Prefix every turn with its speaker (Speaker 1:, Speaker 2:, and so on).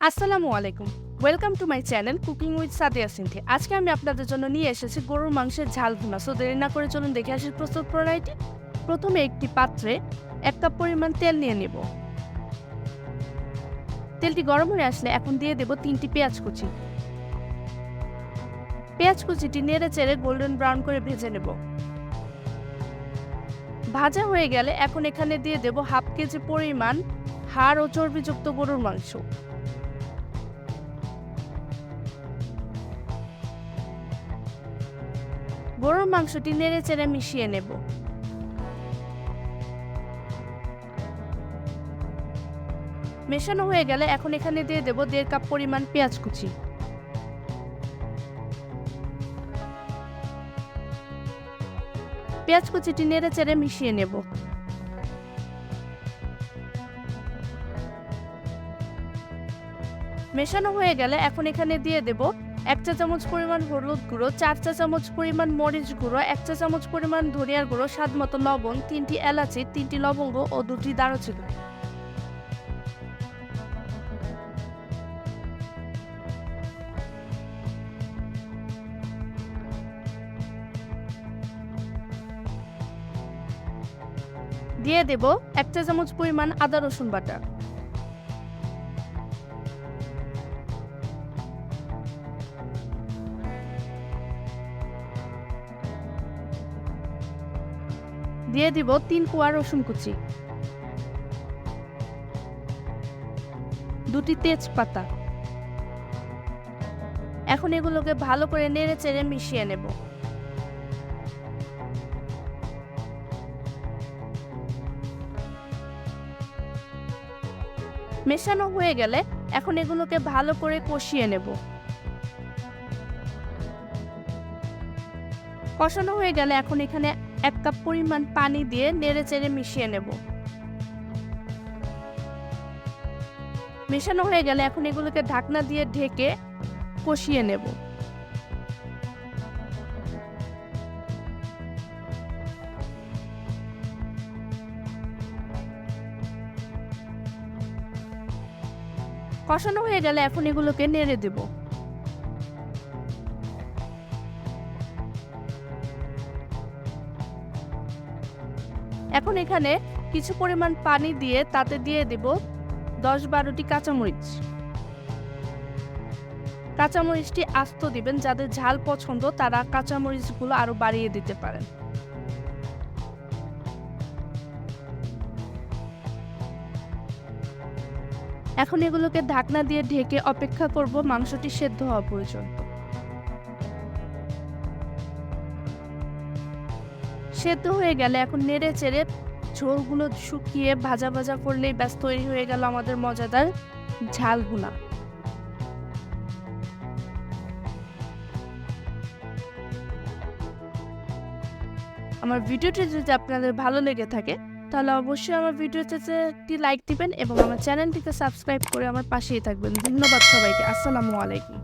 Speaker 1: আসসালামু আলাইকুম। Welcome to my channel cooking with Sadia Sinthi. আজকে আমি আপনাদের জন্য নিয়ে এসেছি গরুর মাংসের ঝাল ভুনা। সো দেরি না করে চলুন দেখে আসি প্রস্তুত প্রণালীটি। প্রথমে একটি পাত্রে 1 কাপ পরিমাণ তেল নিয়ে নেব। তেলটি গরম হয়ে আসলে এখন দিয়ে দেব 3টি পেঁয়াজ কুচি। পেঁয়াজ কুচিটি নেড়ে চেড়ে গোল্ডেন ব্রাউন করে ভেজে নেব। ভাজা হয়ে গেলে এখন এখানে দিয়ে দেব হাফ কেজি পরিমাণ হাড় ও চর্বিযুক্ত গরুর মাংস। গরুর মাংসটি নেড়ে চেড়ে মিশিয়ে নেব। মেশানো হয়ে গেলে এখন এখানে দিয়ে দেব 1.5 কাপ পরিমাণ পেঁয়াজ কুচি। পেঁয়াজ কুচিটি নেড়ে চেড়ে মিশিয়ে নেব। মেশানো হয়ে গেলে এখন এখানে দিয়ে দেব 1 চা চামচ পরিমাণ হলুদ গুঁড়ো, 4 চা চামচ পরিমাণ মরিচ গুঁড়ো, 1 চা চামচ পরিমাণ ধনিয়ার গুঁড়ো, স্বাদ মতো লবণ, 3টি এলাচি, 3টি লবঙ্গ ও 2টি দারুচিনি। দিয়ে দেব 1 চা চামচ পরিমাণ আদা রসুন বাটা। দিয়ে দিব 3 কোয়া রসুন কুচি, 2টি তেজপাতা। এখন এগুলোকে ভালো করে নেড়ে চেড়ে মিশিয়ে নেব। মেশানো হয়ে গেলে এখন এগুলোকে ভালো করে কষিয়ে নেব। কষানো হয়ে গেলে এখন এখানে 1 কাপ পরিমাণ পানি দিয়ে নেড়ে চেড়ে মিশিয়ে নেব। মেশানো হয়ে গেলে এখন এগুলোকে ঢাকনা দিয়ে ঢেকে কষিয়ে নেব। কষানো হয়ে গেলে এখন এগুলোকে নেড়ে দেব। এখন এখানে কিছু পরিমাণ পানি দিয়ে তাতে দিয়ে দেব 10-12টি কাঁচামরিচ। কাঁচামরিচটি আস্ত দিবেন, যাদের ঝাল পছন্দ তারা কাঁচামরিচগুলো আরো বাড়িয়ে দিতে পারেন। এখন এগুলোকে ঢাকনা দিয়ে ঢেকে অপেক্ষা করব মাংসটি সেদ্ধ হওয়া পর্যন্ত। সেদ্ধ হয়ে গেলে এখন নেড়ে চেড়ে ঝোলগুলো শুকিয়ে ভাজা ভাজা করলেই ব্যাস তৈরি হয়ে গেল আমাদের মজাদার ঝাল ভুনা। আমার ভিডিওটি যদি আপনাদের ভালো লেগে থাকে তাহলে অবশ্যই আমার ভিডিওতে একটি লাইক দিবেন এবং আমার চ্যানেলটিকে সাবস্ক্রাইব করে আমার পাশেই থাকবেন। ধন্যবাদ সবাইকে। আসসালামু আলাইকুম।